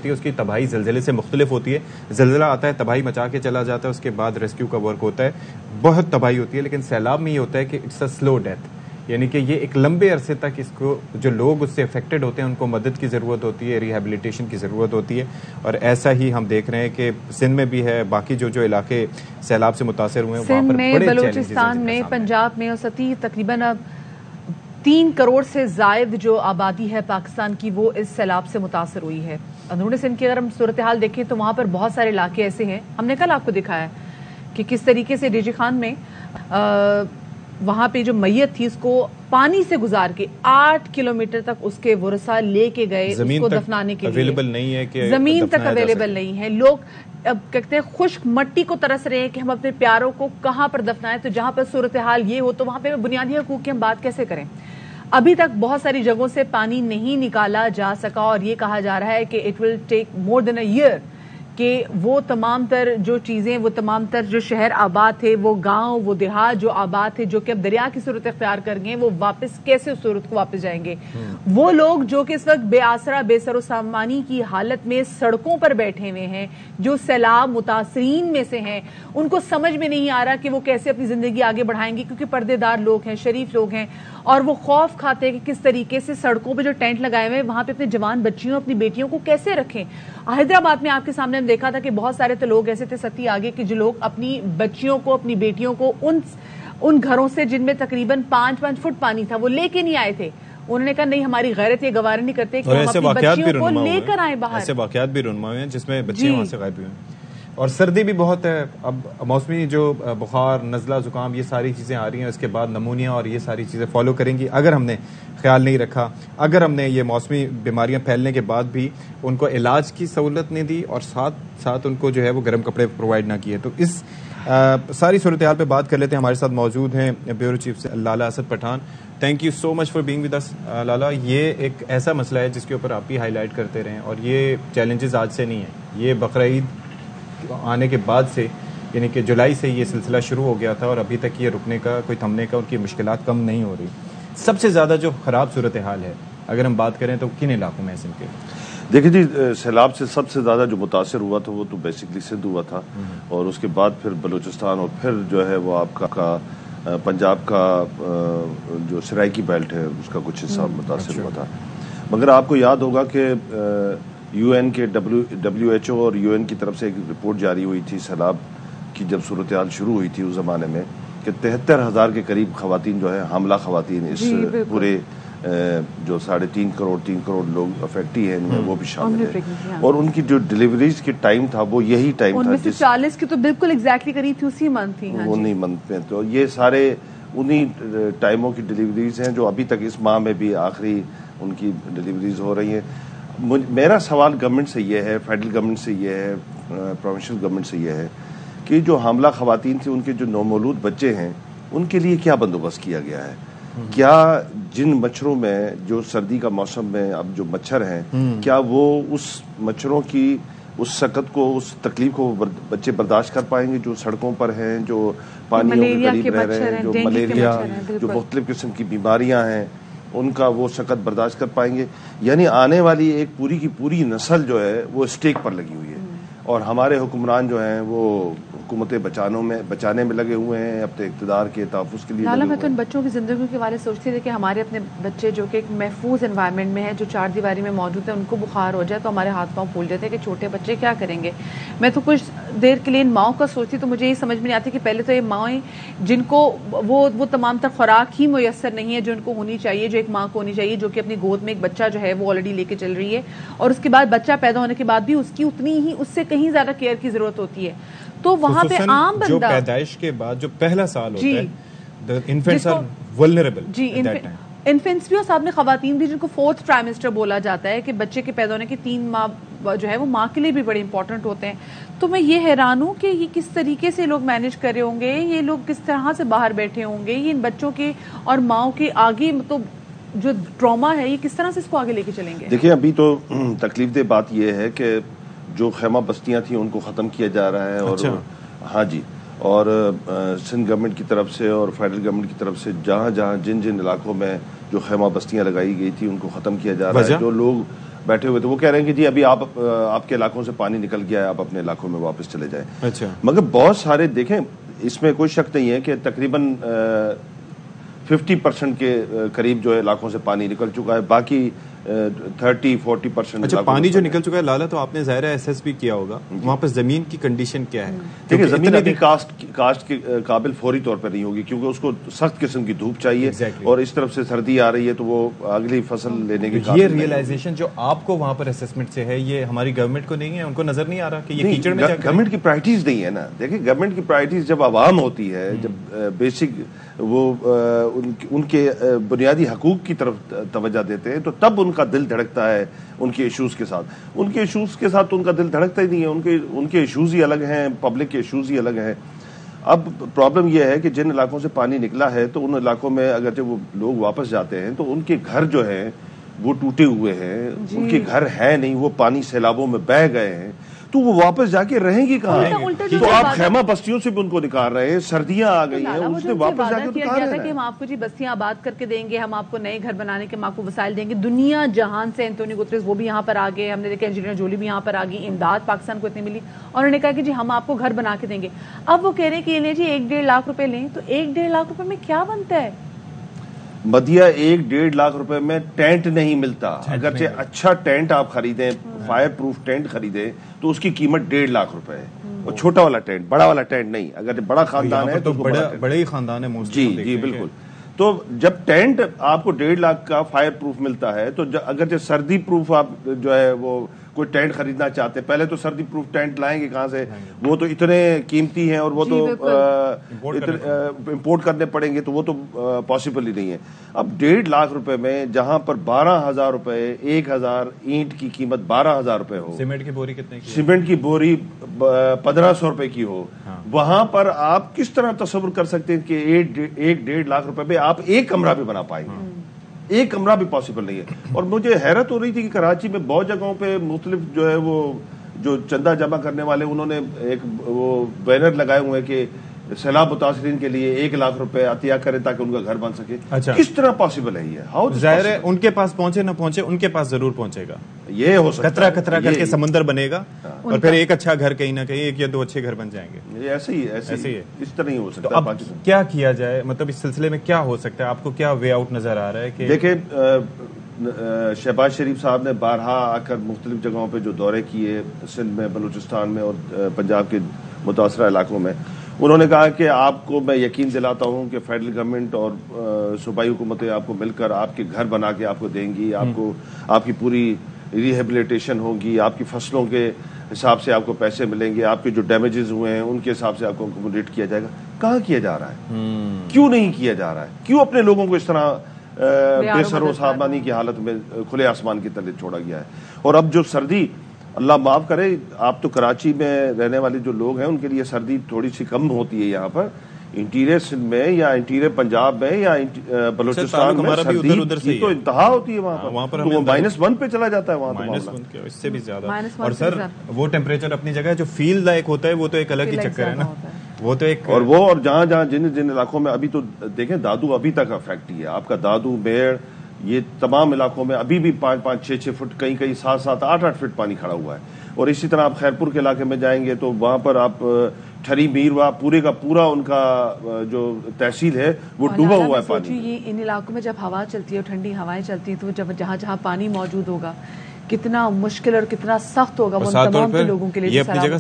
ہوتی ہے اس کی تباہی زلزلے سے مختلف ہوتی ہے. زلزلہ آتا ہے تباہی مچا کے چلا جاتا ہے, اس کے بعد ریسکیو کا ورک ہوتا ہے, بہت تباہی ہوتی ہے. لیکن سیلاب میں یہ ہوتا ہے کہ اٹس اے سلو ڈیتھ, یعنی کہ یہ ایک لمبے عرصے تک اس کو جو لوگ اس سے افیکٹڈ ہوتے ہیں ان کو مدد کی ضرورت ہوتی ہے, ریہیبلیٹیشن کی ضرورت ہوتی ہے. اور ایسا ہی ہم دیکھ رہے ہیں کہ سندھ میں بھی ہے, باقی جو علاقے سیلاب سے متاثر ہوئے ہیں وہاں پر بڑے چیلنجز ہیں. بلوچستان میں, پنجاب میں اور سطحی تقریباً اب 3 کروڑ سے زائد جو آبادی ہے پاکستان کی وہ اس سیلاب سے متاثر ہوئی ہے. اندرون سندھ کی اگر ہم صورتحال دیکھیں تو وہاں پر بہت سارے علاقے ایسے ہیں, ہم نے کل آپ کو دکھایا کہ کس طریقے سے ڈی جی خان میں وہاں پہ جو میت تھی اس کو پانی سے گزار کے 8 کلومیٹر تک اس کے ورثاء لے کے گئے اس کو دفنانے کے لیے. اویلیبل نہیں ہے کہ زمین تک اویلیبل نہیں ہے. لوگ اب کہتے ہیں خشک مٹی کو ترس رہے ہیں کہ ہم اپنے پیاروں کو کہاں پر دفنائیں. تو جہاں پر صورتحال یہ ہو تو وہاں پہ بنیادی حقوق کی ہم بات کیسے کریں؟ ابھی تک بہت ساری جگہوں سے پانی نہیں نکالا جا سکا اور یہ کہا جا رہا ہے کہ it will take more then a year کہ وہ تمام تر جو چیزیں, وہ تمام تر جو شہر آباد تھے, وہ گاؤں, وہ دیہات جو آباد تھے جو کہ اب دریا کی صورت اختیار کر گئے, وہ واپس کیسے اس صورت کو واپس جائیں گے؟ وہ لوگ جو کہ اس وقت بے آسرا, بے سر و سامانی کی حالت میں سڑکوں پر بیٹھے ہوئے ہیں, جو سیلاب متاثرین میں سے ہیں, ان کو سمجھ میں نہیں آ رہا کہ وہ کیسے اپنی زندگی آگے بڑھائیں گے, کیونکہ پردے دار لوگ ہیں, شریف لوگ ہیں, اور وہ خوف کھاتے ہیں کہ کس طریقے سے سڑکوں پہ جو ٹینٹ لگائے ہوئے ہیں وہاں پہ اپنے جوان بچیوں, اپنی بیٹیوں کو کیسے رکھیں. حیدرآباد میں آپ کے سامنے ہم دیکھا تھا کہ بہت سارے تو لوگ ایسے تھے ستی آگے کہ جو لوگ اپنی بچیوں کو, اپنی بیٹیوں کو ان گھروں سے جن میں تقریباً 5 فٹ پانی تھا وہ لے کے نہیں آئے تھے. انہوں نے کہا نہیں, ہماری غیرت یہ گوارا نہیں کرتے کہ ہم اپنی بچیوں کو لے کر آئیں باہر. ایسے واقعات بھی رونما ہوئے ہیں جس میں بچے وہاں سے غائب ہوئے ہیں. اور سردی بھی بہت ہے, اب موسمی جو بخار, نزلہ, زکام, یہ ساری چیزیں آ رہی ہیں, اس کے بعد نمونیا اور یہ ساری چیزیں فالو کریں گی. اگر ہم نے خیال نہیں رکھا, اگر ہم نے یہ موسمی بیماریاں پھیلنے کے بعد بھی ان کو علاج کی سہولت نہیں دی اور ساتھ ساتھ ان کو جو ہے وہ گرم کپڑے پرووائڈ نہ کیے, تو اس ساری صورتحال پہ بات کر لیتے ہیں. ہمارے ساتھ موجود ہیں bureau chief Lala Asad Pathan. Thank you so much for being with us. Lala, یہ ایک ایسا مسئلہ ہے جس کے اوپر آپ بھی ہائی لائٹ کرتے رہیں, اور یہ چیلنجز آج سے نہیں ہیں, یہ بقرعید آنے کے بعد سے, یعنی کہ جولائی سے یہ سلسلہ شروع ہو گیا تھا اور ابھی تک یہ رکنے کا, کوئی تھمنے کا, ان کی مشکلات کم نہیں ہو رہی. سب سے زیادہ جو خراب صورتحال ہے اگر ہم بات کریں تو کن علاقوں میں ہے سندھ کے؟ دیکھیں جی, سیلاب سے سب سے زیادہ جو متاثر ہوا تھا وہ تو بیسکلی سندھ ہوا تھا, اور اس کے بعد پھر بلوچستان, اور پھر جو ہے وہ آپ کا پنجاب کا جو سرائکی بیلٹ ہے اس کا کچھ حصہ متاثر ہوا تھا. مگر آپ کو یاد ہوگا کہ یو این کے WHO اور یو این کی طرف سے ایک رپورٹ جاری ہوئی تھی سیلاب کی جب صورتحال شروع ہوئی تھی اس زمانے میں, کہ 73,000 کے قریب خواتین جو ہے, حاملہ خواتین اس پورے جو 3.5 کروڑ لوگ افیکٹی ہیں ان میں وہ بھی شامل ہیں, اور ان کی جو ڈیلیوریز کی ٹائم تھا وہ یہی ٹائم تھا, 40 کی تو بالکل ایگزیکٹلی قریب تھی, اسی منتھ تھی, انہی منتھ میں. تو یہ سارے انہی ٹائموں کی ڈیلیوریز ہیں جو ابھی تک اس ماہ میں بھی آخری ان کی ڈیلیوریز ہو رہی ہیں. میرا سوال گورنمنٹ سے یہ ہے, فیڈرل گورنمنٹ سے یہ ہے, پروونشل گورنمنٹ سے یہ ہے کہ جو حاملہ خواتین تھیں, ان کے جو نومولود بچے ہیں, ان کے لیے کیا بندوبست کیا گیا ہے؟ کیا جن مچھروں میں جو سردی کا موسم میں اب جو مچھر ہیں, کیا وہ اس مچھروں کی اس سقط کو, اس تکلیف کو بچے برداشت کر پائیں گے جو سڑکوں پر ہیں, جو پانیوں کے قریب رہ رہے ہیں, جو ملیریا, جو مختلف قسم کی بیماریاں ہیں, ان کا وہ سقط برداشت کر پائیں گے؟ یعنی آنے والی ایک پوری کی پوری نسل جو ہے وہ اسٹیک پر لگی ہوئی ہے, اور ہمارے حکمران جو ہیں وہ حکومتیں بچانے میں لگے ہوئے ہیں, اپنے اقتدار کے تحفظ کے لیے. لالا, میں تو ان بچوں کی زندگیوں کے والے سوچتی تھی کہ ہمارے اپنے بچے جو کہ ایک محفوظ انوائرمنٹ میں ہیں, جو 4 دیواری میں موجود ہیں, ان کو بخار ہو جائے تو ہمارے ہاتھ پاؤں پھول جاتے ہیں کہ چھوٹے بچے کیا کریں گے. میں تو کچھ دیر کے لیے ان ماؤں کا سوچتی تو مجھے یہ سمجھ میں نہیں آتی کہ پہلے تو یہ مائیں جن کو وہ تمام تر خوراک ہی میسر نہیں ہے جو ان کو ہونی چاہیے, جو ایک ماں کو ہونی چاہیے, جو کہ اپنی گود میں ایک بچہ جو ہے وہ آلریڈی لے کے چل رہی ہے, اور اس کے بعد بچہ پیدا ہونے کے بعد بھی اس کی اتنی ہی, اس سے کہیں زیادہ کیئر کی ضرورت ہوتی ہے. تو وہاں پہ عام بندہ جو پیدائش کے بعد جو پہلا سال ہوتا ہے, infants are vulnerable at that time. Infants بھی اور ساتھ میں خواتین بھی, جن کو 4th ٹرائمسٹر بولا جاتا ہے, کہ بچے کے پیدا ہونے کے 3 ماہ جو ہے وہ ماں کے لیے بھی بڑے امپورٹنٹ ہوتے ہیں. تو میں یہ حیران ہوں کہ یہ کس طریقے سے لوگ مینج کر رہے ہوں گے, یہ لوگ کس طرح سے باہر بیٹھے ہوں گے, یہ ان بچوں کے اور ماؤں کے آگے تو جو ٹراما ہے یہ کس طرح سے اس کو آگے لے کے چلیں گے؟ دیکھیں, ابھی تو تکلیف دہ بات یہ ہے کہ جو خیمہ بستیاں تھیں ان کو ختم کیا جا رہا ہے, اور ہاں جی, اور سندھ گورنمنٹ کی طرف سے اور فیڈرل گورنمنٹ کی طرف سے جہاں جن علاقوں میں جو خیمہ بستیاں لگائی گئی تھی ان کو ختم کیا جا رہا ہے. جو لوگ بیٹھے ہوئے تھے, وہ کہہ رہے ہیں کہ جی ابھی آپ کے علاقوں سے پانی نکل گیا ہے, آپ اپنے علاقوں میں واپس چلے جائیں. اچھا, مگر بہت سارے دیکھیں, اس میں کوئی شک نہیں ہے کہ تقریباً 50% کے قریب جو ہے علاقوں سے پانی نکل چکا ہے, باقی 30-40%. اچھا, پانی جو نکل چکا ہے لالا, تو آپ نے ظاہر ایسیس بھی کیا ہوگا, وہاں پہ زمین کی کنڈیشن کیا ہے؟ دیکھیں زمین ابھی کاشت کے قابل فوری طور پر نہیں ہوگی, کیونکہ اس کو سخت قسم کی دھوپ چاہیے, اور اس طرف سے سردی آ رہی ہے, تو وہ اگلی فصل لینے کے قابل. یہ ریئلائزیشن جو آپ کو وہاں پر اسسمنٹ سے ہے, یہ ہماری گورنمنٹ کو نہیں ہے, ان کو نظر نہیں آ رہا کہ یہ کیچڑ میں گورنمنٹ کی پرائرٹیز نہیں ہے نا. دیکھیں گورنمنٹ کی پرائرٹیز جب عوام ہوتی ہے, جب بیسک وہ ان کے بنیادی حقوق کی طرف توجہ دیتے ہیں, تو تب ان کا دل دھڑکتا ہے ان کے ایشوز کے ساتھ. ان کے ایشوز کے ساتھ تو ان کا دل دھڑکتا ہی نہیں ہے, ان کے ایشوز ہی الگ ہیں, پبلک کے ایشوز ہی الگ ہیں. اب پرابلم یہ ہے کہ جن علاقوں سے پانی نکلا ہے, تو ان علاقوں میں اگر جب وہ لوگ واپس جاتے ہیں تو ان کے گھر جو ہیں وہ ٹوٹے ہوئے ہیں, ان کے گھر ہے نہیں, وہ پانی سیلابوں میں بہہ گئے ہیں, تو وہ واپس جا کے رہیں گی کہاں؟ تو آپ خیمہ بستیوں سے بھی ان کو نکال رہے ہیں, سردیاں آ گئی ہیں, اس نے واپس جا کے کیا تھا کہ ہم آپ کو جی بستیاں آباد کر کے دیں گے, ہم آپ کو نئے گھر بنانے کے ہم آپ کو وسائل دیں گے. دنیا جہان سے اینٹونی گوتریز وہ بھی یہاں پر آ گئے, ہم نے دیکھا انجینئر جولی بھی یہاں پر آ گئی, امداد پاکستان کو اتنی ملی, اور انہوں نے کہا کہ جی ہم آپ کو گھر بنا کے دیں گے. اب وہ کہہ رہے ہیں کہ یہ لیں جی 1-1.5 لاکھ روپے لیں, تو 1-1.5 لاکھ روپے میں کیا بنتا ہے؟ مدیہ 1-1.5 لاکھ روپے میں ٹینٹ نہیں ملتا. اگرچہ اچھا ٹینٹ آپ خریدیں, فائر پروف ٹینٹ خریدیں, تو اس کی قیمت 1.5 لاکھ روپے ہے. اور چھوٹا والا ٹینٹ, بڑا والا ٹینٹ نہیں. اگر بڑا خاندان ہے تو بڑے ہی خاندان ہے. جی جی بالکل. تو جب ٹینٹ آپ کو 1.5 لاکھ کا فائر پروف ملتا ہے, تو اگر سردی پروف آپ جو ہے وہ کوئی ٹینٹ خریدنا چاہتے ہیں, پہلے تو سردی پروف ٹینٹ لائیں گے کہاں سے, وہ تو اتنے قیمتی ہیں, اور وہ تو امپورٹ کرنے پڑیں گے, تو وہ تو پاسبل ہی نہیں ہے. اب 1.5 لاکھ روپے میں جہاں پر 12,000 روپے 1,000 اینٹ کی قیمت 12,000 روپے ہو, سیمنٹ کی بوری کتنے کی, سیمنٹ کی بوری 1,500 روپے کی ہو, وہاں پر آپ کس طرح تصور کر سکتے ہیں کہ 1.5 لاکھ روپے میں آپ ایک کمرہ بھی بنا پائیں گے؟ ایک کمرہ بھی پاسبل نہیں ہے. اور مجھے حیرت ہو رہی تھی کہ کراچی میں بہت جگہوں پہ مختلف جو ہے وہ جو چندہ جمع کرنے والے, انہوں نے ایک وہ بینر لگائے ہوئے ہیں کہ سیلاب متاثرین کے لیے 1 لاکھ روپے عطیہ کریں تاکہ ان کا گھر بن سکے. کس طرح پاسبل ہے یہ؟ ظاہر ہے ان کے پاس پہنچے نہ پہنچے, ان کے پاس ضرور پہنچے گا. یہ ہو سکتا ہے کترا کر کے سمندر بنے گا, اور پھر ایک اچھا گھر کہیں نہ کہیں 1 یا 2 اچھے گھر بن جائیں گے. یہ ایسے ہی ہے, اس طرح ہی ہو سکتا ہے. اب کیا کیا جائے, مطلب اس سلسلے میں کیا ہو سکتا ہے, آپ کو کیا وے آؤٹ نظر آ رہا ہے؟ کہ دیکھیں شہباز شریف صاحب نے بارہا آ کر مختلف جگہوں پہ جو دورے کیے, سندھ میں, بلوچستان میں اور پنجاب کے متاثرہ علاقوں میں, انہوں نے کہا کہ آپ کو میں یقین دلاتا ہوں کہ فیڈرل گورنمنٹ اور صوبائی حکومتیں آپ کو مل کر آپ کے گھر بنا کے آپ کو دیں گی, آپ کی پوری ریہیبلیٹیشن ہوگی, آپ کی فصلوں کے حساب سے آپ کو پیسے ملیں گے, آپ کے جو ڈیمیجز ہوئے ہیں ان کے حساب سے آپ کو اکوموڈیٹ کیا جائے گا. کہاں کیا جا رہا ہے؟ کیوں نہیں کیا جا رہا ہے؟ کیوں اپنے لوگوں کو اس طرح بے سر و سامانی کی حالت میں کھلے آسمان کی تلے چھوڑا گیا ہے؟ اور اب جو سردی, اللہ معاف کرے, آپ تو کراچی میں رہنے والے جو لوگ ہیں ان کے لیے سردی تھوڑی سی کم ہوتی ہے یہاں پر, انٹیریئر سندھ میں یا انٹیریئر پنجاب میں یا بلوچستان میں سردی کی تو انتہا ہوتی ہے وہاں پر, وہ -1 پہ چلا جاتا ہے وہاں تو اس سے بھی زیادہ. اور سر وہ ٹیمپریچر اپنی جگہ جو فیل لائق ہوتا ہے وہ تو ایک الگ ہی چکر ہے نا, وہ تو ایک. اور جہاں جن علاقوں میں ابھی تو دیکھیں دادو ابھی تک افیکٹ ہی ہے, آپ کا دادو بیڑ, یہ تمام علاقوں میں ابھی بھی 5-5, 6-6 فٹ, کہیں 7-7, 8-8 فٹ پانی کھڑا ہوا ہے. اور اسی طرح آپ خیرپور کے علاقے میں جائیں گے تو وہاں پر آپ ٹھری میروا پورے کا پورا ان کا جو تحصیل ہے وہ ڈوبا ہوا ہے پانی. یہ ان علاقوں میں جب ہوا چلتی ہے, ٹھنڈی ہوائیں چلتی ہیں, تو جہاں پانی موجود ہوگا کتنا مشکل اور کتنا سخت ہوگا وہ تمام لوگوں کے لیے. یہ اپنی جگہ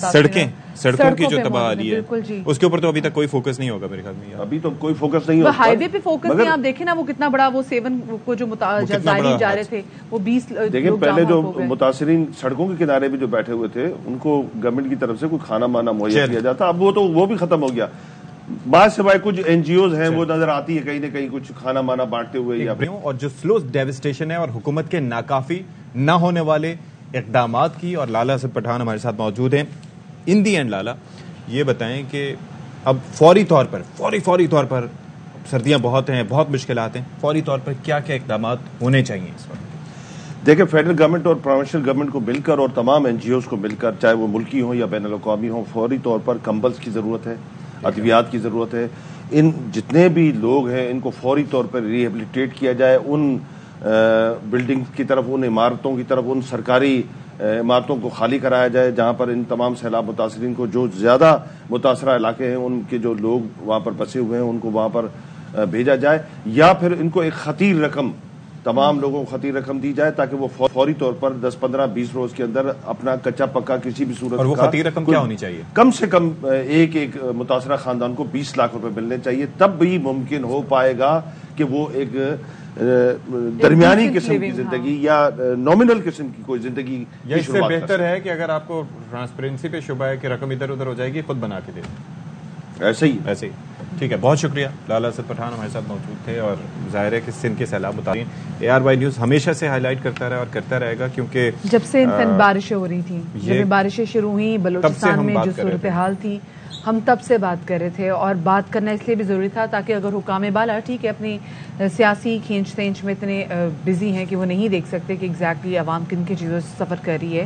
سڑکوں کی جو تباہی ہے اس کے اوپر تو ابھی تک کوئی فوکس نہیں ہوگا میرے خیال میں. ابھی تو کوئی فوکس نہیں ہوگا, ہائی وے پہ فوکس نہیں. آپ دیکھیں نا وہ کتنا بڑا, وہ 7 کو جو زائرین جا رہے تھے وہ 20 دیکھیں پہلے جو متاثرین سڑکوں کے کنارے بھی جو بیٹھے ہوئے تھے ان کو گورنمنٹ کی طرف سے کوئی کھانا مانا مہیا کیا جاتا, اب وہ بھی ختم ہو گیا. بعض سوائے کچھ NGOs ہیں وہ نظر آتی ہے کہیں نہ کہیں کچھ کھانا مانا بانٹتے ہوئے. اور جو سلو ڈیوسٹیشن ہے اور حکومت کے ناکافی نہ ہونے والے اقدامات کی, اور لالا اسد پٹھان ہمارے ساتھ موجود ہیں. ان دی اینڈ لالا یہ بتائیں کہ اب فوری طور پر سردیاں بہت ہیں, بہت مشکلات ہیں, فوری طور پر کیا کیا اقدامات ہونے چاہیے اس وقت؟ دیکھیں فیڈرل گورنمنٹ اور پروونشل گورنمنٹ کو مل کر اور تمام NGOs کو مل کر, چاہے وہ ملکی ہوں یا بین الاقوامی ہوں, فوری طور پر کمبلز کی ضرورت ہے, ادویات کی ضرورت ہے. ان جتنے بھی لوگ ہیں ان کو فوری طور پر ریہیبلیٹیٹ کیا جائے, ان بلڈنگ کی طرف، ان عمارتوں کی طرف، ان سرکاری عمارتوں کو خالی کرایا جائے جہاں پر ان تمام سیلاب متاثرین کو، جو زیادہ متاثرہ علاقے ہیں ان کے جو لوگ وہاں پر بسے ہوئے ہیں ان کو وہاں پر بھیجا جائے، یا پھر ان کو ایک خطیر رقم، تمام لوگوں کو خطیر رقم دی جائے تاکہ وہ فوری طور پر 10 15 20 روز کے اندر اپنا کچا پکا کسی بھی صورت، اور وہ خطیر رقم کیا ہونی چاہیے؟ کم سے کم ایک متاثرہ خاندان کو 20 لاکھ روپے ملنے چاہیے، تب بھی ممکن ہو پائے گا کہ وہ ایک درمیانی قسم کی زندگی یا نومنل قسم کی کوئی زندگی. یا اس سے بہتر ہے کہ اگر آپ کو ٹرانسپیرنسی پہ شبہ ہے کہ رقم ادھر ادھر ہو جائے گی، خود بنا کے دے دیں. ایسے ہی ٹھیک ہے، بہت شکریہ. لالہ اسد پٹھان ہمارے ساتھ موجود تھے، اور ظاہر ہے کہ سندھ کے سیلاب متاثرین ARY نیوز ہمیشہ سے ہائی لائٹ کرتا رہا اور کرتا رہے گا، کیونکہ جب سے انسان بارشیں ہو رہی تھیں، جب بارشیں شروع ہوئی بلوچستان میں جو صورتحال تھی، ہم تب سے بات کر رہے تھے. اور بات کرنا اس لیے بھی ضروری تھا تاکہ اگر حکام بالا ٹھیک ہے اپنی سیاسی کھینچ تینچ میں اتنے بزی ہیں کہ وہ نہیں دیکھ سکتے کہ ایگزیکٹلی عوام کن کی چیزوں سے سفر کر رہی ہے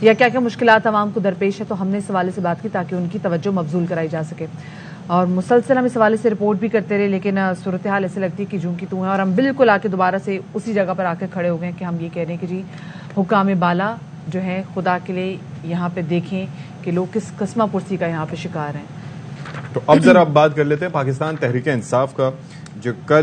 یا کیا کیا مشکلات عوام کو درپیش ہے، تو ہم نے اس حوالے سے بات کی تاکہ ان کی توجہ مبذول کرائی جا سکے. اور مسلسل ہم اس حوالے سے رپورٹ بھی کرتے رہے، لیکن صورتحال ایسے لگتی ہے کہ جوں کی توں ہے. اور ہم بالکل آ کے دوبارہ سے اسی جگہ پر آ کے کھڑے ہو گئے کہ ہم یہ کہہ رہے ہیں کہ جی حکام بالا جو ہے خدا کے لیے یہاں پہ دیکھیں کہ لوگ کس قسمہ پرسی کا یہاں پہ شکار ہیں. تو اب ذرا بات کر لیتے ہیں پاکستان تحریک انصاف کا، جو کل